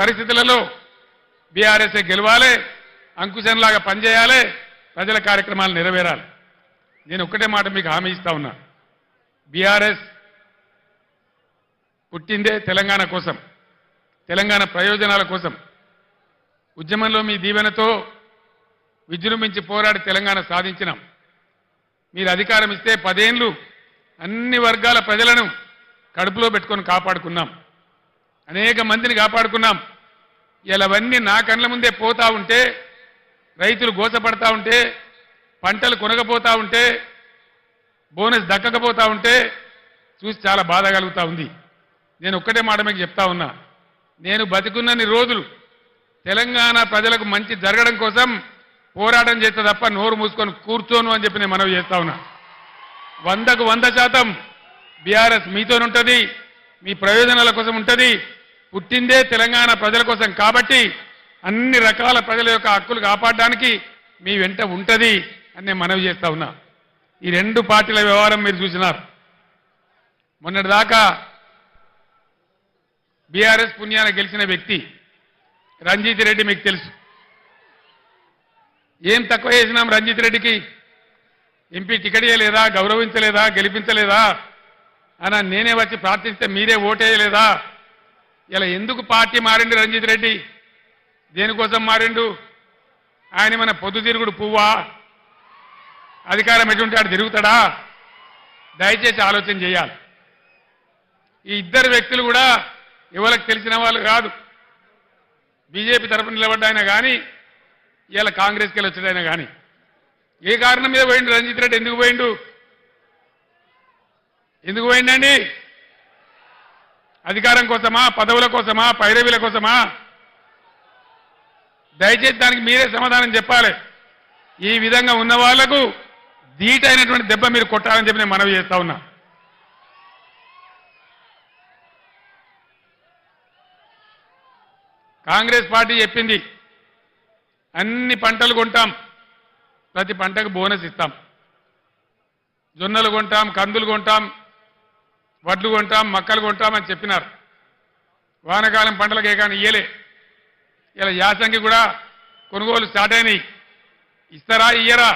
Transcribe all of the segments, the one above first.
పరిస్థితులలో బీఆర్ఎస్ గెలవాలి, అంకుశంలాగా పనిచేయాలి, ప్రజల కార్యక్రమాలు నెరవేరాలి. నేను ఒక్కటే మాట మీకు హామీ ఇస్తా ఉన్నా. బీఆర్ఎస్ పుట్టిందే తెలంగాణ కోసం, తెలంగాణ ప్రయోజనాల కోసం. ఉద్యమంలో మీ దీవెనతో విజృంభించి పోరాడి తెలంగాణ సాధించినాం. మీరు అధికారం ఇస్తే 10 ఏళ్లు అన్ని వర్గాల ప్రజలను కడుపులో పెట్టుకొని కాపాడుకున్నాం, అనేక మందిని కాపాడుకున్నాం. ఇలావన్నీ నా కళ్ళ ముందే పోతా ఉంటే, రైతులు గోసపడతా ఉంటే, పంటలు కొనకపోతా ఉంటే, బోనస్ దక్కకపోతా ఉంటే చూసి చాలా బాధ కలుగుతా ఉంది. నేను ఒక్కటే మాట మీకు చెప్తా ఉన్నా, నేను బతికున్నన్ని రోజులు తెలంగాణ ప్రజలకు మంచి జరగడం కోసం పోరాటం చేస్తే తప్ప నోరు మూసుకొని కూర్చోను అని చెప్పి నేను మనవి చేస్తా ఉన్నా. 100కు 100% బీఆర్ఎస్ మీతోనుంటది, మీ ప్రయోజనాల కోసం ఉంటుంది. పుట్టిందే తెలంగాణ ప్రజల కోసం కాబట్టి అన్ని రకాల ప్రజల యొక్క హక్కులు కాపాడడానికి మీ వెంట ఉంటుంది అని నేను మనవి చేస్తా ఉన్నా. ఈ 2 పార్టీల వ్యవహారం మీరు చూసినారు. మొన్నటిదాకా బీఆర్ఎస్ పుణ్యాన గెలిచిన వ్యక్తి రంజిత్ రెడ్డి మీకు తెలుసు. ఏం తక్కువ చేసినాం రంజిత్ రెడ్డికి? ఎంపీ టికెట్ ఇవ్వలేదా, గౌరవించలేదా, గెలిపించలేదా అని నేనే వచ్చి ప్రార్థిస్తే మీరే ఓటేయలేదా? ఇలా ఎందుకు పార్టీ మారిండు రంజిత్ రెడ్డి? దేనికోసం మారిండు? ఆయన మన పొద్దుతిరుగుడు పువ్వా? అధికారం ఎటువంటి ఆడు తిరుగుతాడా? దయచేసి ఆలోచన చేయాలి. ఈ 2 వ్యక్తులు కూడా ఎవరికి తెలిసిన వాళ్ళు కాదు. బీజేపీ తరఫున నిలబడ్డాయినా కానీ ఇలా కాంగ్రెస్కి వెళ్ళి వచ్చాడైనా కానీ ఏ కారణం మీద పోయిండు రంజిత్ రెడ్డి? ఎందుకు పోయిండు? ఎందుకు పోయిండండి? అధికారం కోసమా, పదవుల కోసమా, పైరవీల కోసమా? దయచేసి దానికి మీరే సమాధానం చెప్పాలి. ఈ విధంగా ఉన్న వాళ్లకు ధీటైనటువంటి దెబ్బ మీరు కొట్టాలని చెప్పి నేను మనవి చేస్తా ఉన్నా. కాంగ్రెస్ పార్టీ చెప్పింది అన్ని పంటలు కొంటాం, ప్రతి పంటకు బోనస్ ఇస్తాం, జొన్నలు కొంటాం, కందులు కొంటాం, వడ్లు కొంటాం, మక్కలు కొంటాం అని చెప్పినారు. వానకాలం పంటలకు ఏ కానీ ఇయ్యలే. ఇలా యాసంగి కూడా కొనుగోలు స్టార్ట్ అయినాయి. ఇస్తారా ఇయ్యరా?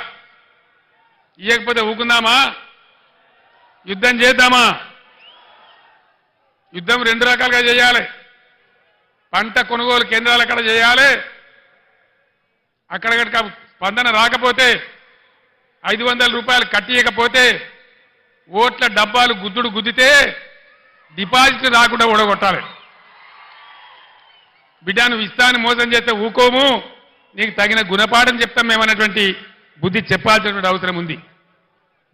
ఇయ్యకపోతే ఊకుందామా? యుద్ధం చేద్దామా? యుద్ధం 2 రకాలుగా చేయాలి. పంట కొనుగోలు కేంద్రాలు అక్కడ చేయాలి. అక్కడక్కడ స్పందన రాకపోతే 500 రూపాయలు కట్టియకపోతే ఓట్ల డబ్బాలు గుద్దుడు గుద్దితే డిపాజిట్ రాకుండా ఓడగొట్టాలి. బిడ్డ నువ్వు ఇస్తాను మోసం చేస్తే ఊకోము, నీకు తగిన గుణపాఠం చెప్తాం మేమన్నటువంటి బుద్ధి చెప్పాల్సినటువంటి అవసరం ఉంది.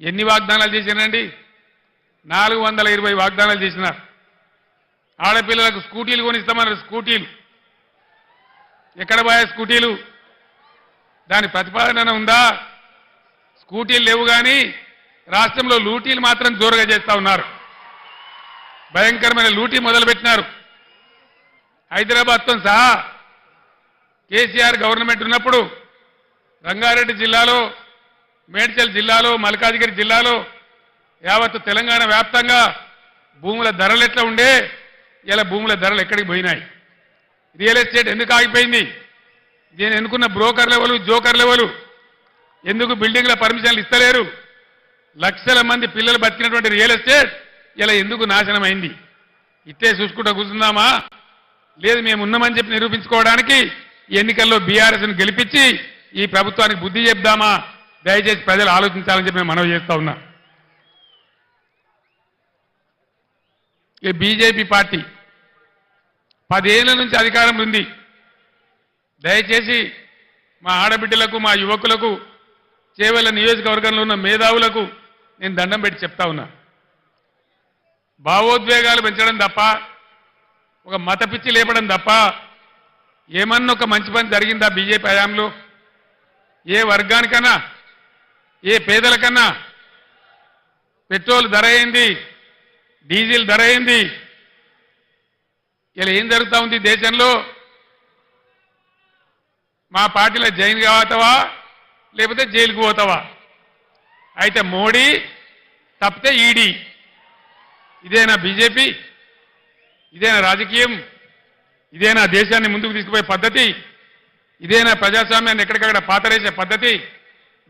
ఎన్ని వాగ్దానాలు చేసినారండి? 420 వాగ్దానాలు చేసినారు. ఆడపిల్లలకు స్కూటీలు కొనిస్తామన్నారు. స్కూటీలు ఎక్కడ పోయా? స్కూటీలు దాని ప్రతిపాదన ఉందా? స్కూటీలు లేవు కానీ రాష్ట్రంలో లూటీలు మాత్రం జోరుగా చేస్తా ఉన్నారు. భయంకరమైన లూటీ మొదలుపెట్టినారు. హైదరాబాద్తో సహా కేసీఆర్ గవర్నమెంట్ ఉన్నప్పుడు రంగారెడ్డి జిల్లాలో, మేడ్చల్ జిల్లాలో, మల్కాజిగిరి జిల్లాలో, యావత్తు తెలంగాణ వ్యాప్తంగా భూముల ధరలు ఎట్లా ఉండే, ఇలా భూముల ధరలు ఎక్కడికి పోయినాయి? రియల్ ఎస్టేట్ ఎందుకు ఆగిపోయింది? నేను ఎన్నుకున్న బ్రోకర్ లెవెలు, జోకర్ లెవెలు ఎందుకు బిల్డింగ్ల పర్మిషన్లు ఇస్తలేరు? లక్షల మంది పిల్లలు బతికినటువంటి రియల్ ఎస్టేట్ ఇలా ఎందుకు నాశనం అయింది? ఇట్టే చూసుకుంటూ కూర్చుందామా? లేదు, మేము ఉన్నామని చెప్పి నిరూపించుకోవడానికి ఎన్నికల్లో బీఆర్ఎస్ను గెలిపించి ఈ ప్రభుత్వానికి బుద్ధి చెప్దామా? దయచేసి ప్రజలు ఆలోచించాలని చెప్పి నేను మనవి చేస్తా ఉన్నా. ఈ బీజేపీ పార్టీ 10 ఏళ్ల నుంచి అధికారంలో ఉంది. దయచేసి మా ఆడబిడ్డలకు, మా యువకులకు, చేవెళ్ల నియోజకవర్గంలో ఉన్న మేధావులకు నేను దండం పెట్టి చెప్తా ఉన్నా. భావోద్వేగాలు పెంచడం తప్ప, ఒక మత పిచ్చి లేపడం తప్ప ఏమన్నా ఒక మంచి పని జరిగిందా బీజేపీ హయాంలో? ఏ వర్గానికన్నా, ఏ పేదలకన్నా పెట్రోల్ ధర అయింది, డీజిల్ ధర అయింది. ఇలా ఏం జరుగుతూ ఉంది దేశంలో? మా పార్టీలో జైన్ పోతావా లేకపోతే జైలుకు పోతావా? అయితే మోడీ తప్పితే ఈడీ. ఇదేనా బీజేపీ? ఇదేనా రాజకీయం? ఇదేనా దేశాన్ని ముందుకు తీసుకుపోయే పద్ధతి? ఇదేనా ప్రజాస్వామ్యాన్ని ఎక్కడికక్కడ పాతరేసే పద్ధతి?